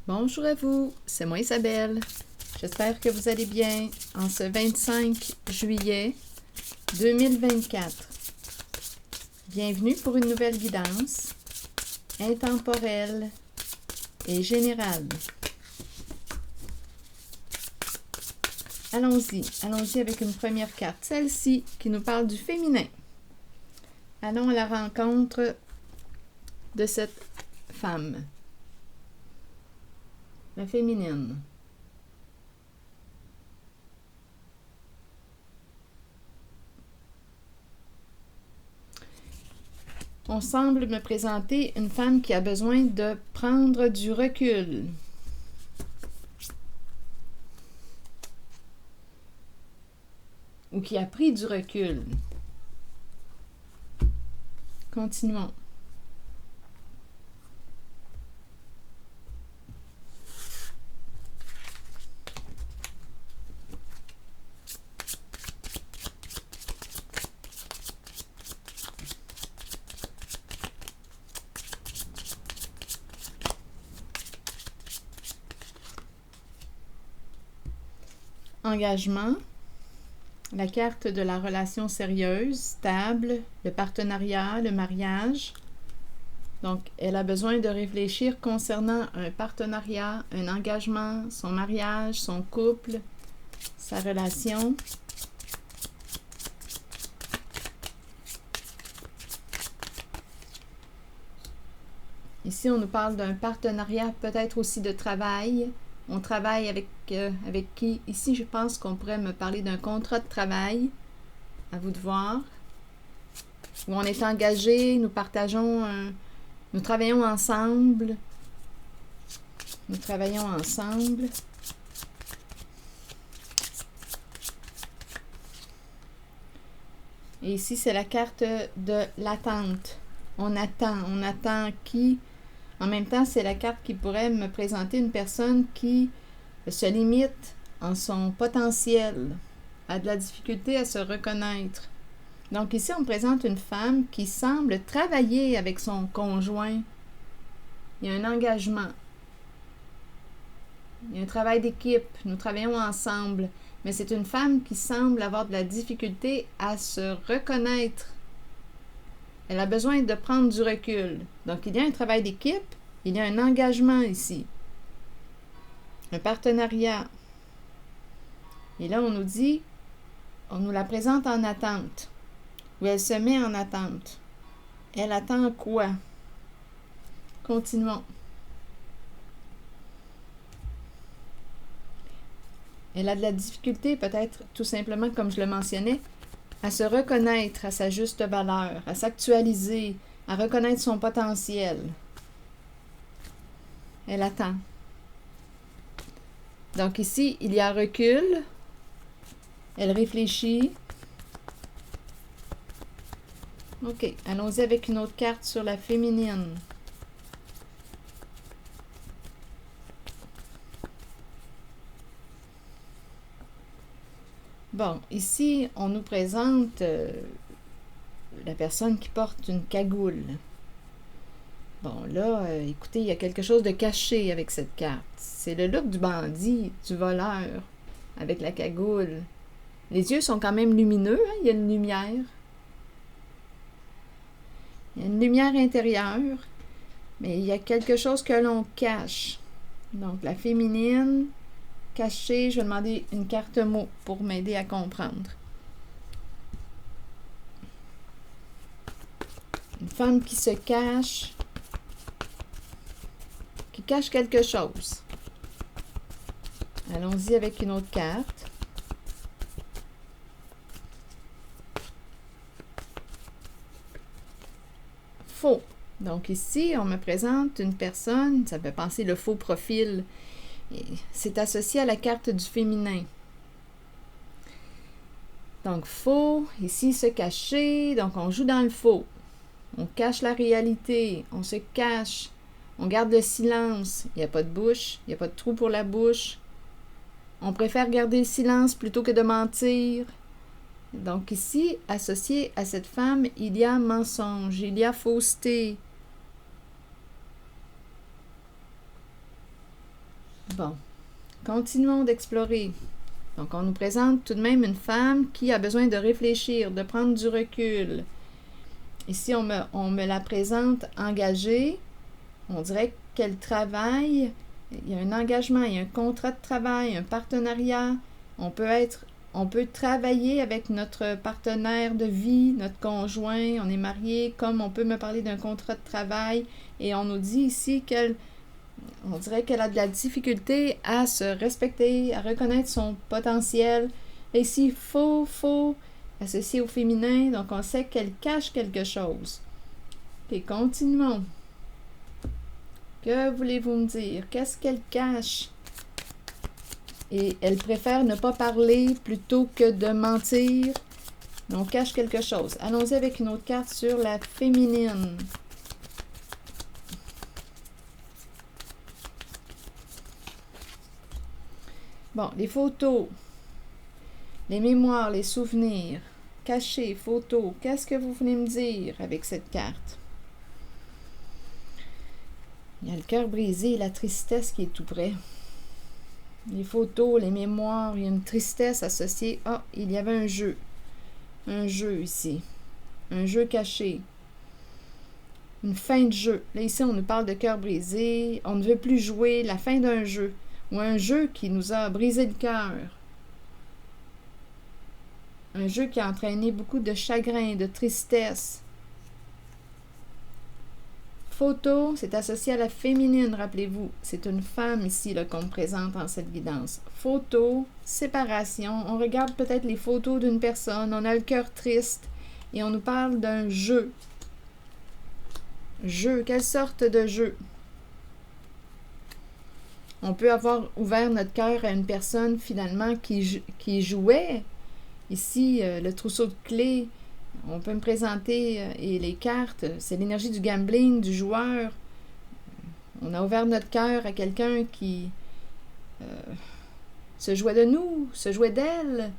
Bonjour à vous, c'est moi Isabelle. J'espère que vous allez bien en ce 25 juillet 2024. Bienvenue pour une nouvelle guidance intemporelle et générale. Allons-y avec une première carte, celle-ci qui nous parle du féminin. Allons à la rencontre de cette femme. La féminine. On semble me présenter une femme qui a besoin de prendre du recul. Ou qui a pris du recul. Continuons. Engagement, la carte de la relation sérieuse, stable, le partenariat, le mariage. Donc, elle a besoin de réfléchir concernant un partenariat, un engagement, son mariage, son couple, sa relation. Ici, on nous parle d'un partenariat, peut-être aussi de travail. On travaille avec qui? Ici, je pense qu'on pourrait me parler d'un contrat de travail. À vous de voir. Où on est engagé, nous travaillons ensemble. Nous travaillons ensemble. Et ici, c'est la carte de l'attente. On attend qui? En même temps, c'est la carte qui pourrait me présenter une personne qui se limite en son potentiel, a de la difficulté à se reconnaître. Donc ici, on me présente une femme qui semble travailler avec son conjoint. Il y a un engagement. Il y a un travail d'équipe. Nous travaillons ensemble. Mais c'est une femme qui semble avoir de la difficulté à se reconnaître. Elle a besoin de prendre du recul. Donc, il y a un travail d'équipe, il y a un engagement ici. Un partenariat. Et là, on nous la présente en attente. Ou elle se met en attente. Elle attend quoi? Continuons. Elle a de la difficulté, peut-être tout simplement, comme je le mentionnais, à se reconnaître à sa juste valeur, à s'actualiser, à reconnaître son potentiel. Elle attend. Donc ici, il y a recul. Elle réfléchit. OK, allons-y avec une autre carte sur la féminine. Bon, ici, on nous présente la personne qui porte une cagoule. Bon, là, écoutez, il y a quelque chose de caché avec cette carte. C'est le look du bandit, du voleur, avec la cagoule. Les yeux sont quand même lumineux, hein? Il y a une lumière. Il y a une lumière intérieure, mais il y a quelque chose que l'on cache. Donc, la féminine, cachée, je vais demander une carte mot pour m'aider à comprendre. Une femme qui se cache, qui cache quelque chose. Allons-y avec une autre carte. Faux. Donc ici, on me présente une personne, ça peut penser le faux profil. C'est associé à la carte du féminin. Donc faux, ici se cacher, donc on joue dans le faux. On cache la réalité, on se cache, on garde le silence. Il n'y a pas de bouche, il n'y a pas de trou pour la bouche. On préfère garder le silence plutôt que de mentir. Donc ici, associé à cette femme, il y a mensonge, il y a fausseté. Bon, continuons d'explorer. Donc, on nous présente tout de même une femme qui a besoin de réfléchir, de prendre du recul. Ici, on me la présente engagée. On dirait qu'elle travaille. Il y a un engagement, il y a un contrat de travail, un partenariat. On peut travailler avec notre partenaire de vie, notre conjoint, on est marié, comme on peut me parler d'un contrat de travail. Et on nous dit ici on dirait qu'elle a de la difficulté à se respecter, à reconnaître son potentiel. Et ici, faux, associé au féminin, donc on sait qu'elle cache quelque chose. Ok, continuons. Que voulez-vous me dire? Qu'est-ce qu'elle cache? Et elle préfère ne pas parler plutôt que de mentir. Donc, cache quelque chose. Allons-y avec une autre carte sur la féminine. Bon, les photos, les mémoires, les souvenirs, cachés, photos. Qu'est-ce que vous voulez me dire avec cette carte? Il y a le cœur brisé et la tristesse qui est tout près. Les photos, les mémoires, il y a une tristesse associée. Ah, il y avait un jeu. Un jeu ici. Un jeu caché. Une fin de jeu. Là, ici, on nous parle de cœur brisé. On ne veut plus jouer. La fin d'un jeu. Ou un jeu qui nous a brisé le cœur. Un jeu qui a entraîné beaucoup de chagrin, de tristesse. Photo, c'est associé à la féminine, rappelez-vous. C'est une femme ici qu'on me présente en cette guidance. Photo, séparation. On regarde peut-être les photos d'une personne. On a le cœur triste. Et on nous parle d'un jeu. Jeu, quelle sorte de jeu? On peut avoir ouvert notre cœur à une personne finalement qui jouait. Ici, le trousseau de clés. On peut me présenter, et les cartes, c'est l'énergie du gambling, du joueur. On a ouvert notre cœur à quelqu'un qui se jouait de nous, se jouait d'elle.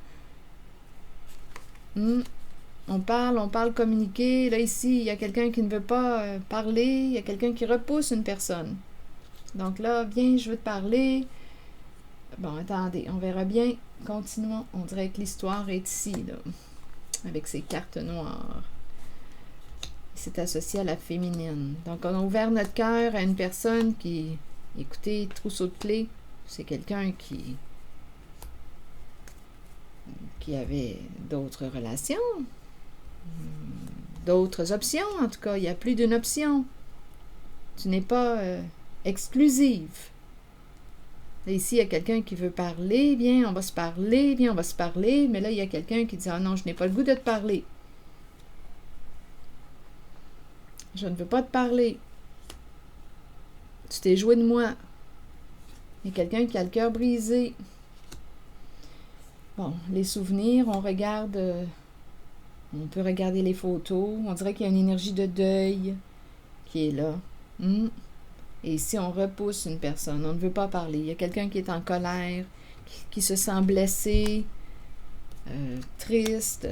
On parle, communiquer. Là, ici, il y a quelqu'un qui ne veut pas parler. Il y a quelqu'un qui repousse une personne. Donc là, viens, je veux te parler. Bon, attendez, on verra bien. Continuons. On dirait que l'histoire est ici, là, avec ces cartes noires. C'est associé à la féminine. Donc, on a ouvert notre cœur à une personne qui, écoutez, trousseau de clés, c'est quelqu'un qui avait d'autres relations, d'autres options, en tout cas. Il y a plus d'une option. Tu n'es pas exclusive. Là, ici, il y a quelqu'un qui veut parler, viens, on va se parler, viens, on va se parler, mais là, il y a quelqu'un qui dit « Ah non, je n'ai pas le goût de te parler. Je ne veux pas te parler. Tu t'es joué de moi. » Il y a quelqu'un qui a le cœur brisé. Bon, les souvenirs, on regarde, on peut regarder les photos, on dirait qu'il y a une énergie de deuil qui est là. Et ici, on repousse une personne, on ne veut pas parler. Il y a quelqu'un qui est en colère, qui se sent blessé, triste,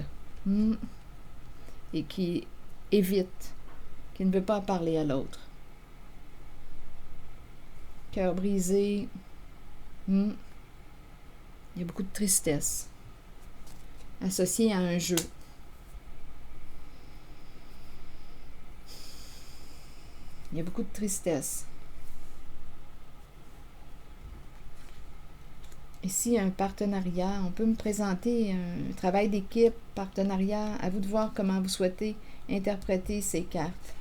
et qui évite, qui ne veut pas parler à l'autre. Cœur brisé. Il y a beaucoup de tristesse associée à un jeu. Il y a beaucoup de tristesse. Ici, un partenariat. On peut me présenter un travail d'équipe, partenariat. À vous de voir comment vous souhaitez interpréter ces cartes.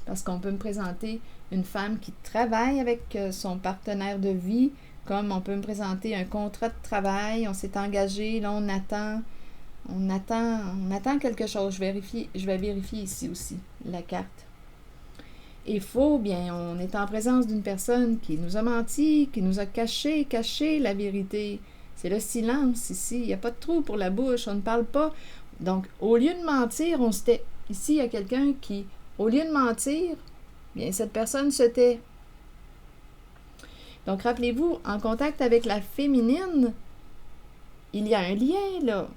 Parce qu'on peut me présenter une femme qui travaille avec son partenaire de vie, comme on peut me présenter un contrat de travail. On s'est engagé, là on attend quelque chose. Je vais vérifier ici aussi la carte. Et faux, bien, on est en présence d'une personne qui nous a menti, qui nous a caché la vérité. C'est le silence ici. Il n'y a pas de trou pour la bouche. On ne parle pas. Donc, au lieu de mentir, on se tait. Ici, il y a quelqu'un qui, au lieu de mentir, bien, cette personne se tait. Donc, rappelez-vous, en contact avec la féminine, il y a un lien, là.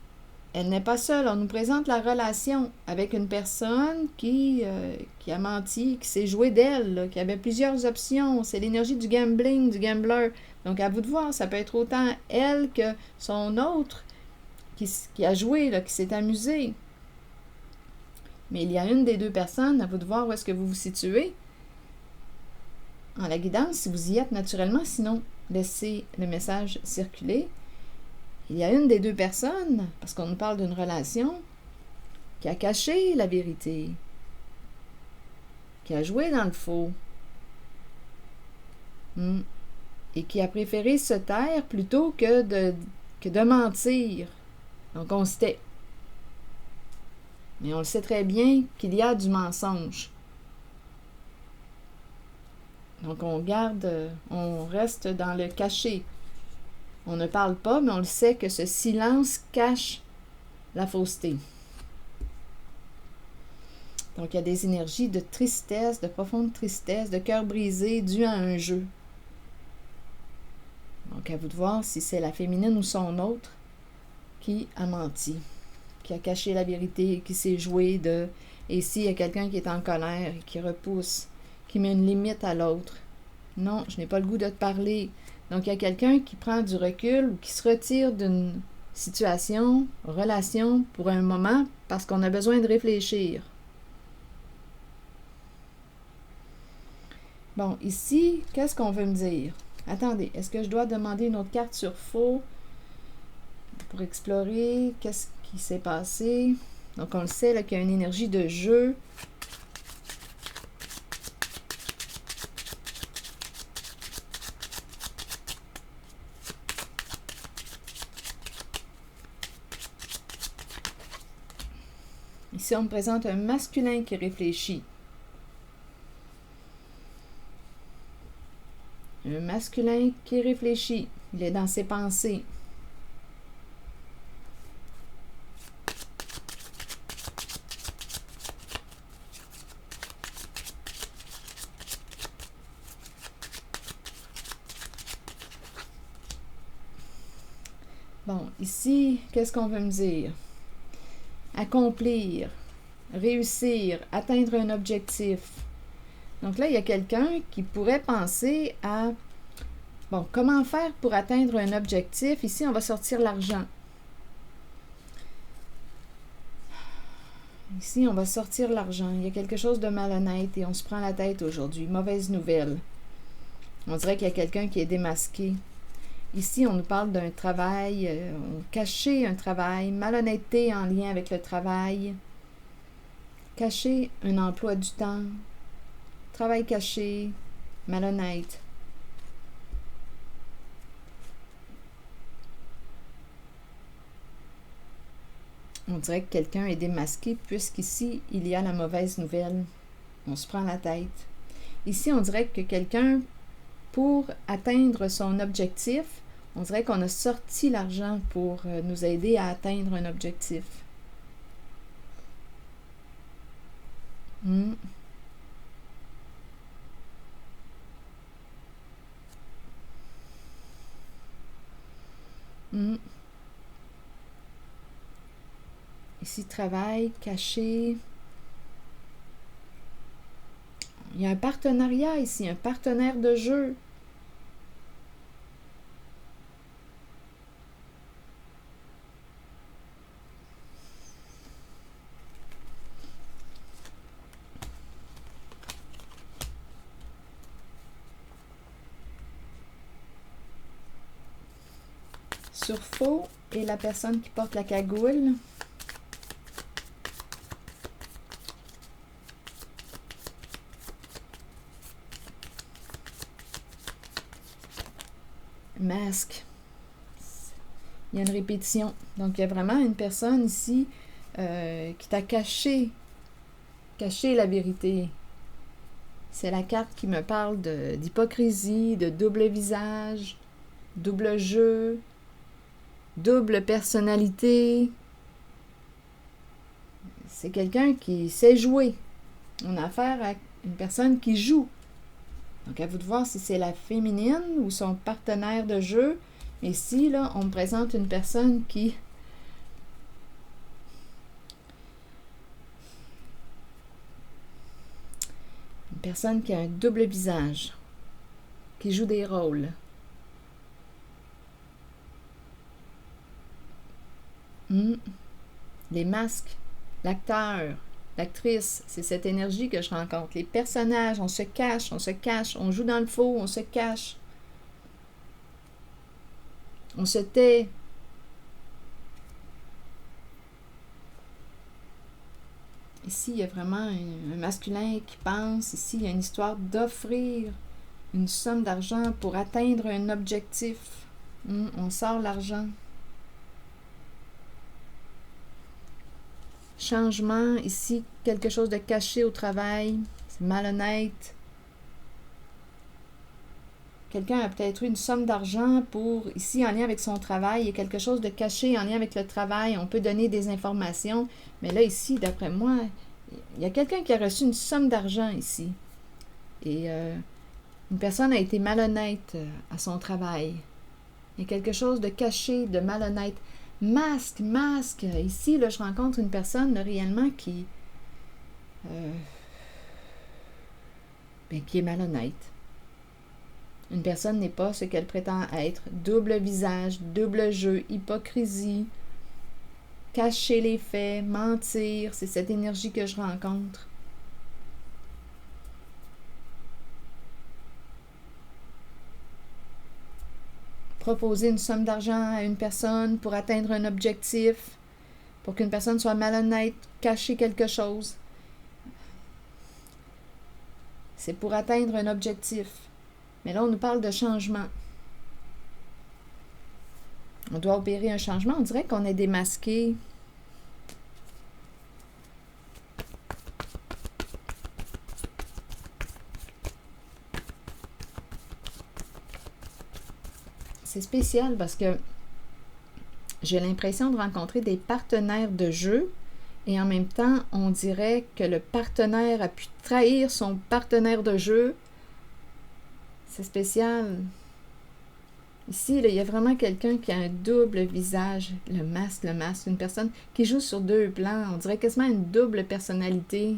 elle n'est pas seule. On nous présente la relation avec une personne qui a menti, qui s'est joué d'elle, là, qui avait plusieurs options. C'est l'énergie du gambling, du gambler. Donc, à vous de voir, ça peut être autant elle que son autre qui a joué, là, qui s'est amusé. Mais il y a une des deux personnes, à vous de voir où est-ce que vous vous situez en la guidance, si vous y êtes naturellement, sinon laissez le message circuler. Il y a une des deux personnes, parce qu'on nous parle d'une relation, qui a caché la vérité, qui a joué dans le faux, et qui a préféré se taire plutôt que de mentir. Donc on se tait. Mais on le sait très bien qu'il y a du mensonge. Donc on reste dans le caché. On ne parle pas, mais on le sait que ce silence cache la fausseté. Donc il y a des énergies de tristesse, de profonde tristesse, de cœur brisé dû à un jeu. Donc à vous de voir si c'est la féminine ou son autre qui a menti, qui a caché la vérité, qui s'est joué de... Et s'il y a quelqu'un qui est en colère et qui repousse, qui met une limite à l'autre. Non, je n'ai pas le goût de te parler. Donc, il y a quelqu'un qui prend du recul ou qui se retire d'une situation, relation, pour un moment, parce qu'on a besoin de réfléchir. Bon, ici, qu'est-ce qu'on veut me dire? Attendez, est-ce que je dois demander une autre carte sur faux pour explorer qu'est-ce qui s'est passé? Donc, on le sait, là, qu'il y a une énergie de jeu. Ici, on me présente un masculin qui réfléchit. Un masculin qui réfléchit. Il est dans ses pensées. Bon, ici, qu'est-ce qu'on veut me dire? Accomplir, réussir, atteindre un objectif. Donc là, il y a quelqu'un qui pourrait penser à, bon, comment faire pour atteindre un objectif? Ici, on va sortir l'argent. Ici, on va sortir l'argent. Il y a quelque chose de malhonnête et on se prend la tête aujourd'hui. Mauvaise nouvelle. On dirait qu'il y a quelqu'un qui est démasqué. Ici, on nous parle d'un travail, cacher un travail, malhonnêteté en lien avec le travail, cacher un emploi du temps, travail caché, malhonnête. On dirait que quelqu'un est démasqué puisqu'ici, il y a la mauvaise nouvelle. On se prend la tête. Ici, on dirait que quelqu'un, pour atteindre son objectif, on dirait qu'on a sorti l'argent pour nous aider à atteindre un objectif. Ici, travail, caché. Il y a un partenariat ici, un partenaire de jeu. Sur faux et la personne qui porte la cagoule. Masque. Il y a une répétition. Donc, il y a vraiment une personne ici qui t'a caché la vérité. C'est la carte qui me parle d'hypocrisie, de double visage, double jeu, double personnalité. C'est quelqu'un qui sait jouer. On a affaire à une personne qui joue. Donc, à vous de voir si c'est la féminine ou son partenaire de jeu. Mais ici, là, on me présente une personne qui personne qui a un double visage, qui joue des rôles. Les masques, l'acteur, l'actrice, c'est cette énergie que je rencontre. Les personnages, on se cache, on joue dans le faux, on se cache. On se tait. Ici, il y a vraiment un masculin qui pense. Ici, il y a une histoire d'offrir une somme d'argent pour atteindre un objectif. On sort l'argent. Changement, ici, quelque chose de caché au travail. C'est malhonnête. Quelqu'un a peut-être eu une somme d'argent pour, ici, en lien avec son travail. Il y a quelque chose de caché en lien avec le travail. On peut donner des informations. Mais là, ici, d'après moi, il y a quelqu'un qui a reçu une somme d'argent ici. Et une personne a été malhonnête à son travail. Il y a quelque chose de caché, de malhonnête. Masque. Ici, là, je rencontre une personne là, réellement qui est malhonnête. Une personne n'est pas ce qu'elle prétend être. Double visage, double jeu, hypocrisie, cacher les faits, mentir. C'est cette énergie que je rencontre. Proposer une somme d'argent à une personne pour atteindre un objectif, pour qu'une personne soit malhonnête, cacher quelque chose. C'est pour atteindre un objectif. Mais là, on nous parle de changement. On doit opérer un changement. On dirait qu'on est démasqué. C'est spécial parce que j'ai l'impression de rencontrer des partenaires de jeu et en même temps, on dirait que le partenaire a pu trahir son partenaire de jeu. C'est spécial. Ici, là, il y a vraiment quelqu'un qui a un double visage. Le masque, une personne qui joue sur deux plans. On dirait quasiment une double personnalité.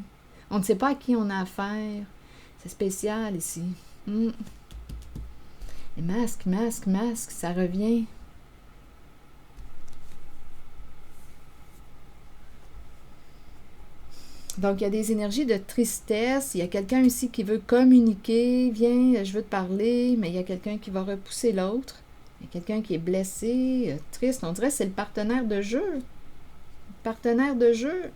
On ne sait pas à qui on a affaire. C'est spécial ici. Et masque, ça revient. Donc, il y a des énergies de tristesse. Il y a quelqu'un ici qui veut communiquer. Viens, je veux te parler. Mais il y a quelqu'un qui va repousser l'autre. Il y a quelqu'un qui est blessé, triste. On dirait que c'est le partenaire de jeu. Le partenaire de jeu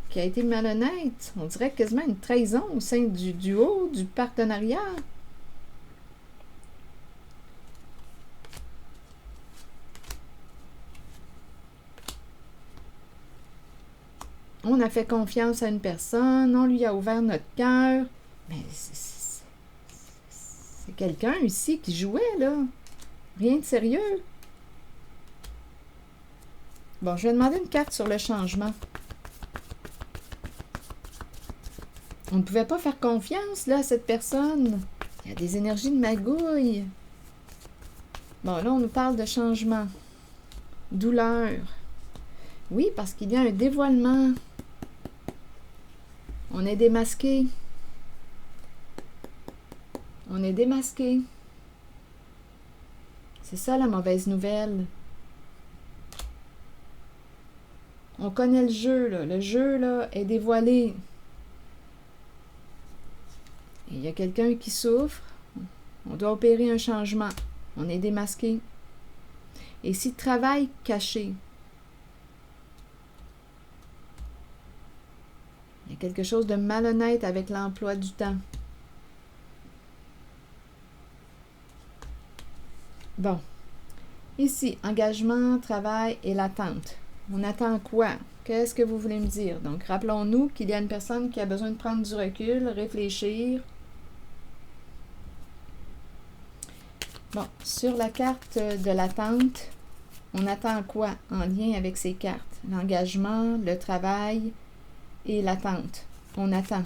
qui a été malhonnête. On dirait quasiment une trahison au sein du duo, du partenariat. On a fait confiance à une personne, on lui a ouvert notre cœur. Mais c'est quelqu'un ici qui jouait, là. Rien de sérieux. Bon, je vais demander une carte sur le changement. On ne pouvait pas faire confiance, là, à cette personne. Il y a des énergies de magouille. Bon, là, on nous parle de changement. Douleur. Oui, parce qu'il y a un dévoilement. On est démasqué. On est démasqué. C'est ça la mauvaise nouvelle. On connaît le jeu, là. Le jeu, là, est dévoilé. Et il y a quelqu'un qui souffre. On doit opérer un changement. On est démasqué. Et ici, travail caché. Il y a quelque chose de malhonnête avec l'emploi du temps. Bon. Ici, engagement, travail et l'attente. On attend quoi? Qu'est-ce que vous voulez me dire? Donc, rappelons-nous qu'il y a une personne qui a besoin de prendre du recul, réfléchir. Bon, sur la carte de l'attente, on attend quoi en lien avec ces cartes? L'engagement, le travail et l'attente. On attend.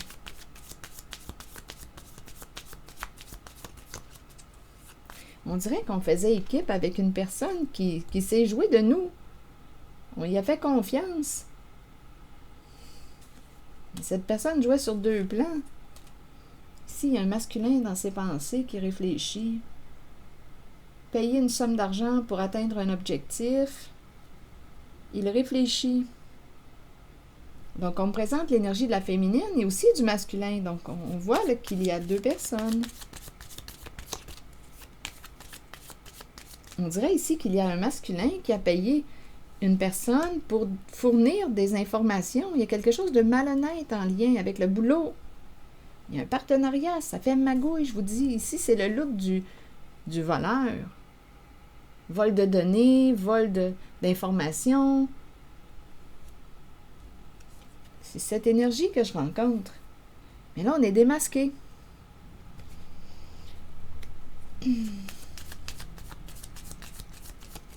On dirait qu'on faisait équipe avec une personne qui s'est jouée de nous. On y a fait confiance. cette personne jouait sur deux plans. Ici, il y a un masculin dans ses pensées qui réfléchit. Payer une somme d'argent pour atteindre un objectif. Il réfléchit. Donc, on me présente l'énergie de la féminine et aussi du masculin. Donc, on voit qu'il y a deux personnes. On dirait ici qu'il y a un masculin qui a payé une personne pour fournir des informations. Il y a quelque chose de malhonnête en lien avec le boulot. Il y a un partenariat, ça fait magouille, je vous dis. Ici, c'est le look du voleur. Vol de données, vol d'informations. C'est cette énergie que je rencontre. Mais là, on est démasqué.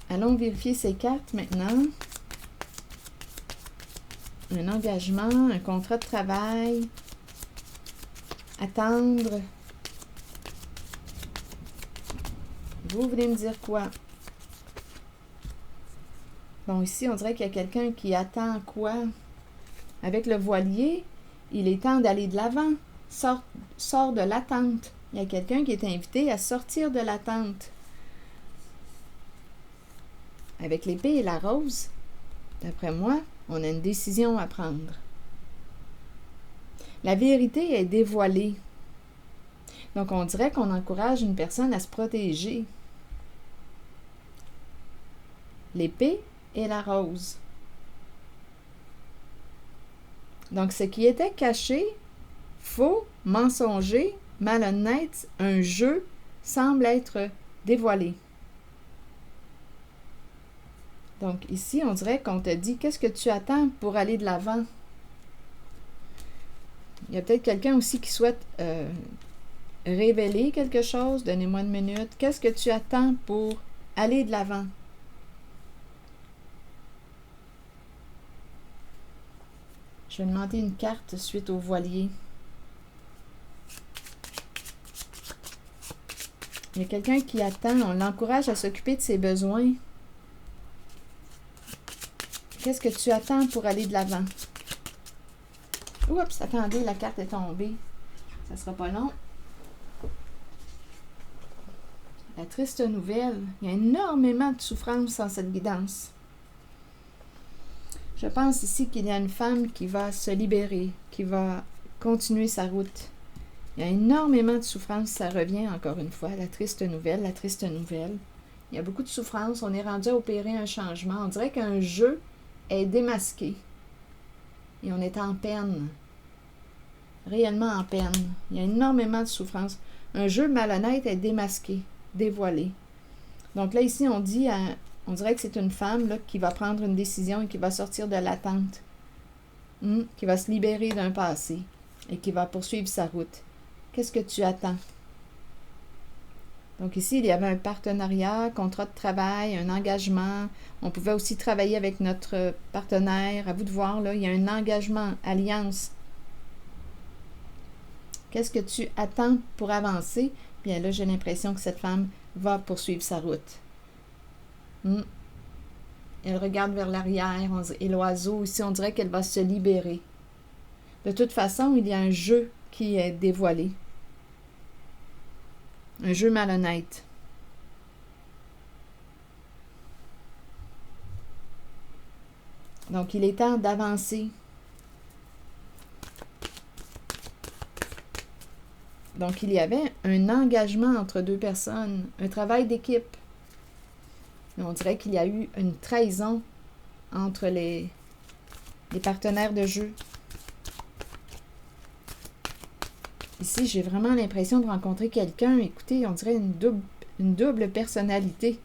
Allons vérifier ces cartes maintenant. Un engagement, un contrat de travail. Attendre. Vous voulez me dire quoi? Bon, ici, on dirait qu'il y a quelqu'un qui attend quoi? Avec le voilier, il est temps d'aller de l'avant. Sors de l'attente. Il y a quelqu'un qui est invité à sortir de l'attente. Avec l'épée et la rose, d'après moi, on a une décision à prendre. La vérité est dévoilée. Donc, on dirait qu'on encourage une personne à se protéger. L'épée et la rose. Donc, ce qui était caché, faux, mensonger, malhonnête, un jeu, semble être dévoilé. Donc, ici, on dirait qu'on te dit, qu'est-ce que tu attends pour aller de l'avant? Il y a peut-être quelqu'un aussi qui souhaite révéler quelque chose. Donnez-moi une minute. Qu'est-ce que tu attends pour aller de l'avant? Je vais demander une carte suite au voilier. Il y a quelqu'un qui attend. On l'encourage à s'occuper de ses besoins. Qu'est-ce que tu attends pour aller de l'avant? Oups, attendez, la carte est tombée. Ça ne sera pas long. La triste nouvelle. Il y a énormément de souffrance dans cette guidance. Je pense ici qu'il y a une femme qui va se libérer, qui va continuer sa route. Il y a énormément de souffrance, ça revient encore une fois, la triste nouvelle, la triste nouvelle. Il y a beaucoup de souffrance, on est rendu à opérer un changement. On dirait qu'un jeu est démasqué et on est en peine, réellement en peine. Il y a énormément de souffrance. Un jeu malhonnête est démasqué, dévoilé. Donc là, ici, on dirait que c'est une femme là, qui va prendre une décision et qui va sortir de l'attente, qui va se libérer d'un passé et qui va poursuivre sa route. Qu'est-ce que tu attends? Donc ici, il y avait un partenariat, contrat de travail, un engagement. On pouvait aussi travailler avec notre partenaire. À vous de voir, là, il y a un engagement, alliance. Qu'est-ce que tu attends pour avancer? Bien là, j'ai l'impression que cette femme va poursuivre sa route. Elle regarde vers l'arrière et l'oiseau, ici, on dirait qu'elle va se libérer. De toute façon, il y a un jeu qui est dévoilé. Un jeu malhonnête. Donc, il est temps d'avancer. Donc, il y avait un engagement entre deux personnes, un travail d'équipe. On dirait qu'il y a eu une trahison entre les partenaires de jeu. Ici, j'ai vraiment l'impression de rencontrer quelqu'un. Écoutez, on dirait une double personnalité.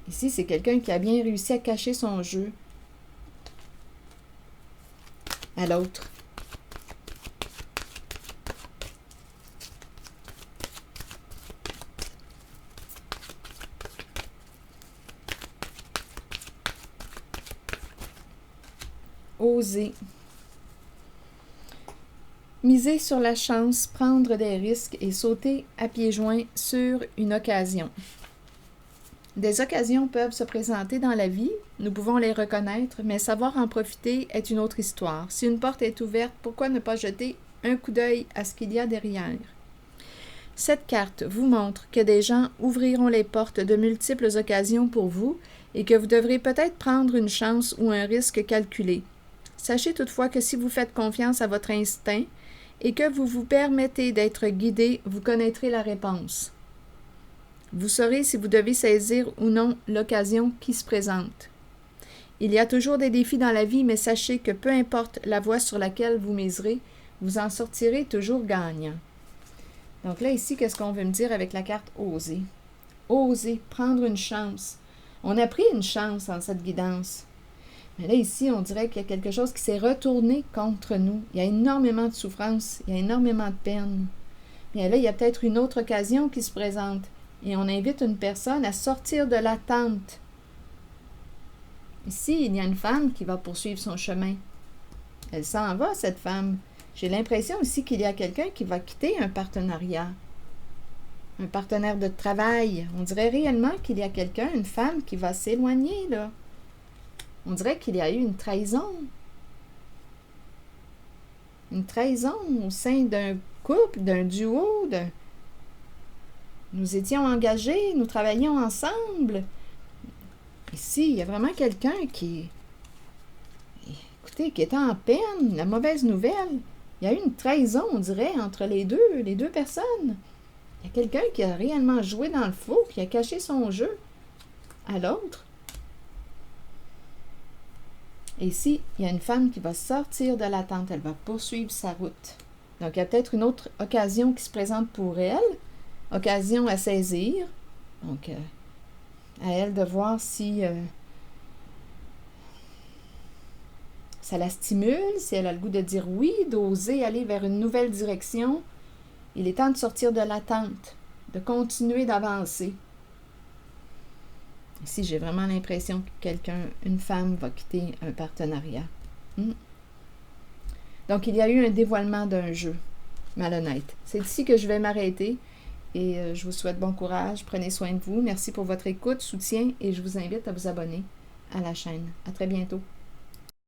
Ici, c'est quelqu'un qui a bien réussi à cacher son jeu à l'autre. Oser. Miser sur la chance, prendre des risques et sauter à pieds joints sur une occasion. Des occasions peuvent se présenter dans la vie, nous pouvons les reconnaître, mais savoir en profiter est une autre histoire. Si une porte est ouverte, pourquoi ne pas jeter un coup d'œil à ce qu'il y a derrière? Cette carte vous montre que des gens ouvriront les portes de multiples occasions pour vous et que vous devrez peut-être prendre une chance ou un risque calculé. Sachez toutefois que si vous faites confiance à votre instinct et que vous vous permettez d'être guidé, vous connaîtrez la réponse. Vous saurez si vous devez saisir ou non l'occasion qui se présente. Il y a toujours des défis dans la vie, mais sachez que peu importe la voie sur laquelle vous miserez, vous en sortirez toujours gagnant. Donc là, ici, qu'est-ce qu'on veut me dire avec la carte « Oser ». Oser, prendre une chance. On a pris une chance en cette guidance. Mais là, ici, on dirait qu'il y a quelque chose qui s'est retourné contre nous. Il y a énormément de souffrance, il y a énormément de peine. Mais là, il y a peut-être une autre occasion qui se présente. Et on invite une personne à sortir de l'attente. Ici, il y a une femme qui va poursuivre son chemin. Elle s'en va, cette femme. J'ai l'impression aussi qu'il y a quelqu'un qui va quitter un partenariat. Un partenaire de travail. On dirait réellement qu'il y a quelqu'un, une femme, qui va s'éloigner, là. On dirait qu'il y a eu une trahison. Une trahison au sein d'un couple, d'un duo, Nous étions engagés, nous travaillions ensemble. Ici, il y a vraiment quelqu'un écoutez, qui est en peine, la mauvaise nouvelle. Il y a eu une trahison, on dirait, entre les deux personnes. Il y a quelqu'un qui a réellement joué dans le faux, qui a caché son jeu à l'autre. Et ici, il y a une femme qui va sortir de l'attente, elle va poursuivre sa route. Donc, il y a peut-être une autre occasion qui se présente pour elle, occasion à saisir. Donc, à elle de voir si ça la stimule, si elle a le goût de dire oui, d'oser aller vers une nouvelle direction. Il est temps de sortir de l'attente, de continuer d'avancer. Ici, j'ai vraiment l'impression que une femme va quitter un partenariat. Donc, il y a eu un dévoilement d'un jeu malhonnête. C'est ici que je vais m'arrêter et je vous souhaite bon courage. Prenez soin de vous. Merci pour votre écoute, soutien et je vous invite à vous abonner à la chaîne. À très bientôt.